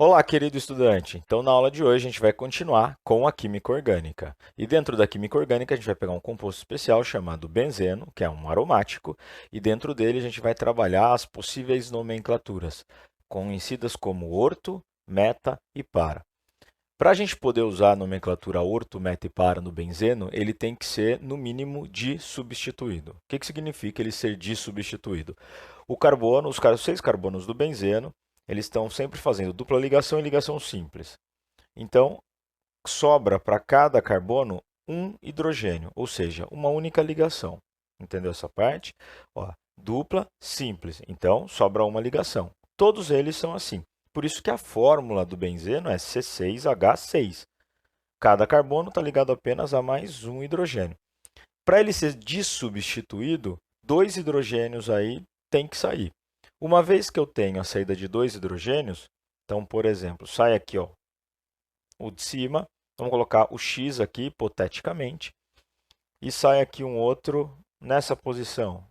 Olá, querido estudante! Então, na aula de hoje, a gente vai continuar com a química orgânica. E dentro da química orgânica, a gente vai pegar um composto especial chamado benzeno, que é um aromático, e dentro dele a gente vai trabalhar as possíveis nomenclaturas, conhecidas como orto, meta e para. Para a gente poder usar a nomenclatura orto, meta e para no benzeno, ele tem que ser, no mínimo, dissubstituído. O que significa ele ser dissubstituído? O carbono, os 6 carbonos do benzeno, eles estão sempre fazendo dupla ligação e ligação simples. Então, sobra para cada carbono um hidrogênio, ou seja, uma única ligação. Entendeu essa parte? Ó, dupla, simples. Então, sobra uma ligação. Todos eles são assim. Por isso que a fórmula do benzeno é C6H6. Cada carbono está ligado apenas a mais um hidrogênio. Para ele ser dissubstituído, dois hidrogênios aí tem que sair. Uma vez que eu tenho a saída de dois hidrogênios, então, por exemplo, sai aqui ó, o de cima, vamos colocar o X aqui, hipoteticamente, e sai aqui um outro nessa posição.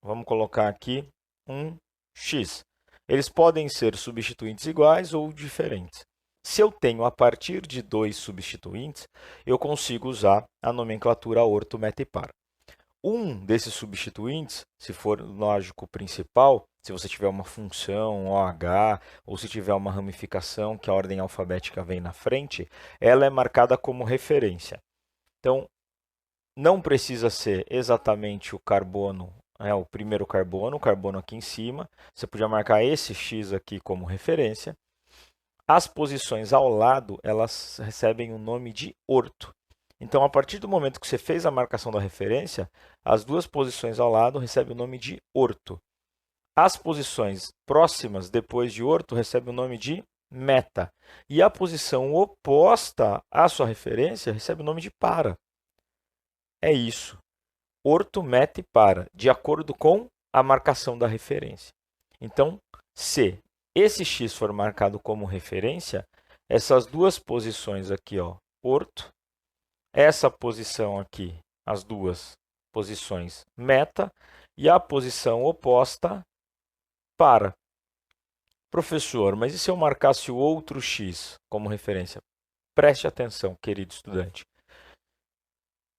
Vamos colocar aqui um X. Eles podem ser substituintes iguais ou diferentes. Se eu tenho a partir de dois substituintes, eu consigo usar a nomenclatura orto, meta e par. Um desses substituintes, se for lógico principal, se você tiver uma função OH ou se tiver uma ramificação que a ordem alfabética vem na frente, ela é marcada como referência. Então, não precisa ser exatamente o carbono, o primeiro carbono, o carbono aqui em cima. Você podia marcar esse X aqui como referência. As posições ao lado, elas recebem o nome de orto. Então, a partir do momento que você fez a marcação da referência, as duas posições ao lado recebem o nome de orto. As posições próximas, depois de orto, recebem o nome de meta. E a posição oposta à sua referência recebe o nome de para. É isso. Orto, meta e para, de acordo com a marcação da referência. Então, se esse X for marcado como referência, essas duas posições aqui, ó, orto, essa posição aqui, as duas posições meta, e a posição oposta para. Professor, mas e se eu marcasse o outro x como referência? Preste atenção, querido estudante.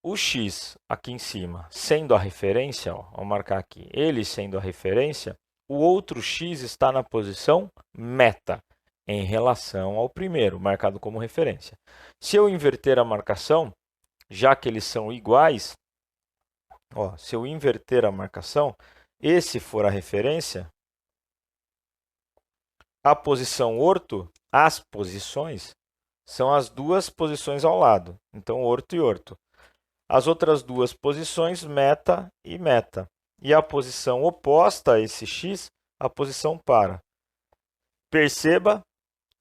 O x aqui em cima, sendo a referência, ó, vou marcar aqui, ele sendo a referência, o outro x está na posição meta, em relação ao primeiro, marcado como referência. Se eu inverter a marcação, já que eles são iguais, ó, se eu inverter a marcação, esse for a referência, a posição orto, as posições, são as duas posições ao lado. Então, orto e orto. As outras duas posições, meta e meta. E a posição oposta a esse x, a posição para. Perceba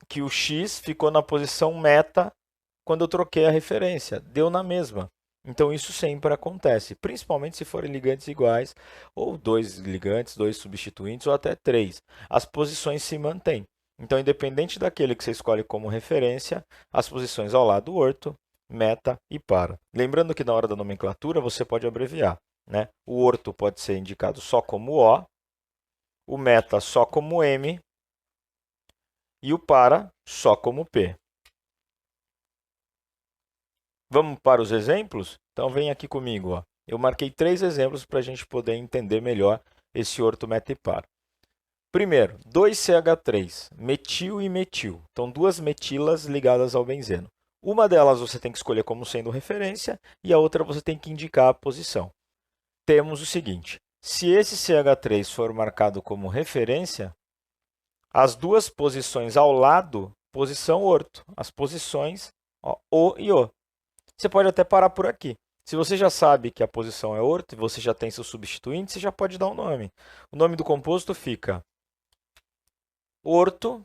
que o x ficou na posição meta quando eu troquei a referência. Deu na mesma. Então, isso sempre acontece, principalmente se forem ligantes iguais, ou dois ligantes, dois substituintes, ou até três. As posições se mantêm. Então, independente daquele que você escolhe como referência, as posições ao lado orto, meta e para. Lembrando que na hora da nomenclatura você pode abreviar, né? O orto pode ser indicado só como o meta só como M e o para só como P. Vamos para os exemplos? Então, vem aqui comigo. Ó. Eu marquei 3 exemplos para a gente poder entender melhor esse orto, meta e par. Primeiro, 2CH3, metil e metil. Então, duas metilas ligadas ao benzeno. Uma delas você tem que escolher como sendo referência e a outra você tem que indicar a posição. Temos o seguinte, se esse CH3 for marcado como referência, as duas posições ao lado, posição orto. As posições ó, O e O. Você pode até parar por aqui. Se você já sabe que a posição é orto e você já tem seu substituinte, você já pode dar um nome. O nome do composto fica orto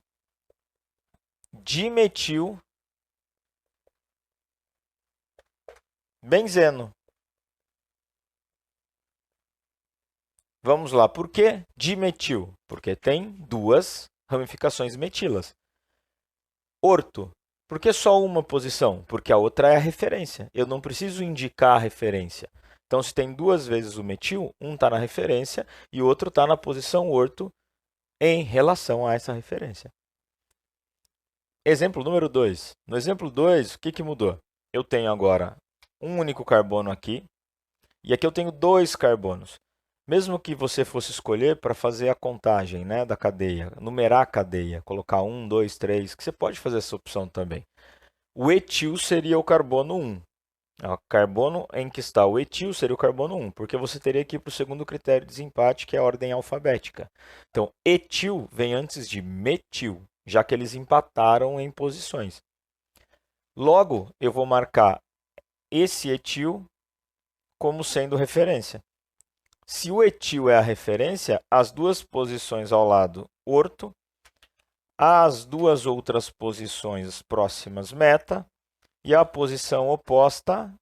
dimetil benzeno. Vamos lá, por que dimetil? Porque tem duas ramificações metilas. Orto, por que só uma posição? Porque a outra é a referência. Eu não preciso indicar a referência. Então, se tem duas vezes o metil, um está na referência e o outro está na posição orto em relação a essa referência. Exemplo número 2. No exemplo 2, o que mudou? Eu tenho agora um único carbono aqui, e aqui eu tenho 2 carbonos. Mesmo que você fosse escolher para fazer a contagem, né, da cadeia, numerar a cadeia, colocar 1, 2, 3, que você pode fazer essa opção também. O etil seria o carbono 1. O carbono em que está o etil seria o carbono 1, porque você teria que ir para o segundo critério de desempate, que é a ordem alfabética. Então, etil vem antes de metil, já que eles empataram em posições. Logo, eu vou marcar esse etil como sendo referência. Se o etil é a referência, as duas posições ao lado orto, as duas outras posições próximas meta e a posição oposta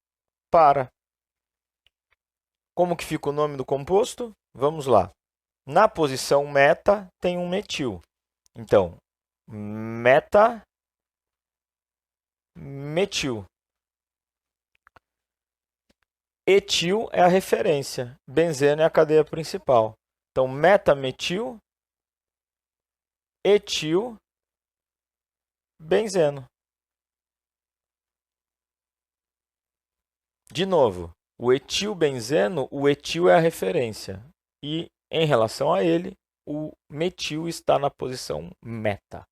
para. Como que fica o nome do composto? Vamos lá. Na posição meta tem um metil. Então, meta metil. Etil é a referência, benzeno é a cadeia principal. Então, metametil, etil, benzeno. De novo, o etilbenzeno, o etil é a referência. E, em relação a ele, o metil está na posição meta.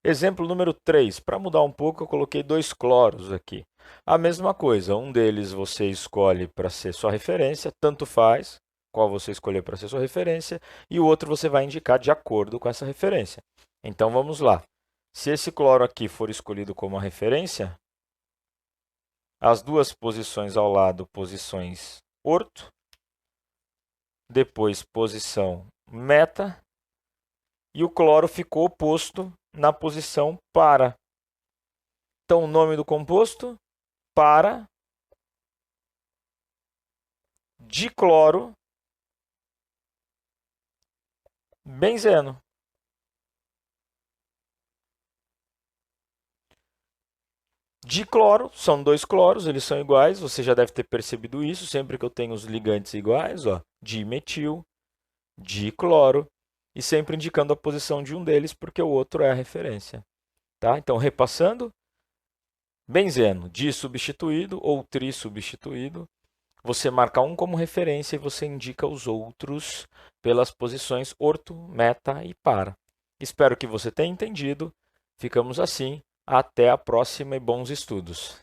Exemplo número 3. Para mudar um pouco, eu coloquei 2 cloros aqui. A mesma coisa, um deles você escolhe para ser sua referência, tanto faz qual você escolher para ser sua referência, e o outro você vai indicar de acordo com essa referência. Então, vamos lá. Se esse cloro aqui for escolhido como a referência, as duas posições ao lado, posições orto, depois posição meta, e o cloro ficou posto na posição para. Então, o nome do composto, para dicloro benzeno. Dicloro, são 2 cloros, eles são iguais, você já deve ter percebido isso, sempre que eu tenho os ligantes iguais, ó, dimetil, dicloro, e sempre indicando a posição de um deles, porque o outro é a referência. Tá? Então, repassando, benzeno, disubstituído ou trissubstituído, você marca um como referência e você indica os outros pelas posições orto, meta e para. Espero que você tenha entendido. Ficamos assim. Até a próxima e bons estudos.